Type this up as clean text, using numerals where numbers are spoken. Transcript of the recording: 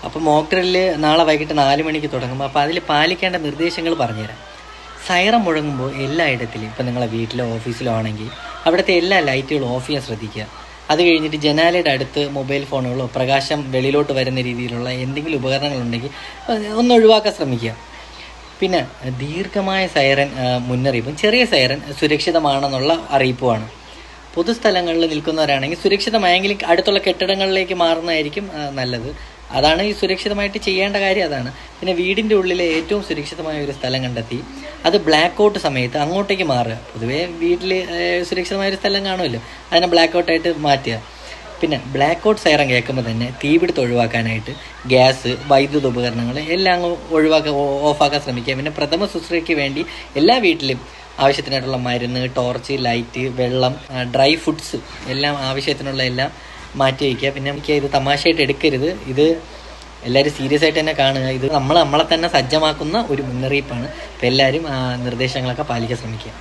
അപ്പോൾ mock drill നാളെ വൈകിട്ട് 4 മണിക്ക് തുടങ്ങും. അപ്പോൾ അതിൽ പാലിക്കേണ്ട നിർദ്ദേശങ്ങൾ പറഞ്ഞുതരാം. സൈറൻ മുഴങ്ങുമ്പോൾ എല്ലായിടത്തിലും, ഇപ്പം നിങ്ങളെ വീട്ടിലോ ഓഫീസിലോ ആണെങ്കിൽ അവിടുത്തെ എല്ലാ ലൈറ്റുകളും ഓഫ് ചെയ്യാൻ ശ്രദ്ധിക്കുക. അത് കഴിഞ്ഞിട്ട് ജനാലയുടെ അടുത്ത് മൊബൈൽ ഫോണുകളോ പ്രകാശം വെളിയിലോട്ട് വരുന്ന രീതിയിലുള്ള എന്തെങ്കിലും ഉപകരണങ്ങളുണ്ടെങ്കിൽ ഒന്ന് ഒഴിവാക്കാൻ ശ്രമിക്കുക. പിന്നെ ദീർഘമായ സൈറൻ മുന്നറിയിപ്പും ചെറിയ സൈറൻ സുരക്ഷിതമാണെന്നുള്ള അറിയിപ്പുമാണ്. പൊതുസ്ഥലങ്ങളിൽ നിൽക്കുന്നവരാണെങ്കിൽ സുരക്ഷിതമായെങ്കിലും അടുത്തുള്ള കെട്ടിടങ്ങളിലേക്ക് മാറുന്നതായിരിക്കും നല്ലത്. അതാണ് ഈ സുരക്ഷിതമായിട്ട് ചെയ്യേണ്ട കാര്യം, അതാണ്. പിന്നെ വീടിൻ്റെ ഉള്ളിലെ ഏറ്റവും സുരക്ഷിതമായ ഒരു സ്ഥലം കണ്ടെത്തി അത് ബ്ലാക്ക് ഔട്ട് സമയത്ത് അങ്ങോട്ടേക്ക് മാറുക. പൊതുവേ വീട്ടിൽ സുരക്ഷിതമായൊരു സ്ഥലം കാണുമല്ലോ, അതിനെ ബ്ലാക്ക് ഔട്ടായിട്ട് മാറ്റുക. പിന്നെ ബ്ലാക്ക് ഔട്ട് സൈറൻ കേൾക്കുമ്പോൾ തന്നെ തീപിടുത്തം ഒഴിവാക്കാനായിട്ട് ഗ്യാസ്, വൈദ്യുത ഉപകരണങ്ങൾ എല്ലാം അങ്ങ് ഓഫാക്കാൻ ശ്രമിക്കുക. പിന്നെ പ്രഥമ ശുശ്രൂഷയ്ക്ക് വേണ്ടി എല്ലാ വീട്ടിലും ആവശ്യത്തിനായിട്ടുള്ള മരുന്ന്, ടോർച്ച്, ലൈറ്റ്, വെള്ളം, ഡ്രൈ ഫുഡ്സ് എല്ലാം ആവശ്യത്തിനുള്ള എല്ലാം മാറ്റി വയ്ക്കുക. പിന്നെ എനിക്ക് ഇത് തമാശയായിട്ട് എടുക്കരുത്, ഇത് എല്ലാവരും സീരിയസ് ആയിട്ട് തന്നെ കാണുക. ഇത് നമ്മളെ തന്നെ സജ്ജമാക്കുന്ന ഒരു മുന്നറിയിപ്പാണ്. അപ്പോൾ എല്ലാവരും നിർദ്ദേശങ്ങളൊക്കെ പാലിക്കാൻ ശ്രമിക്കുക.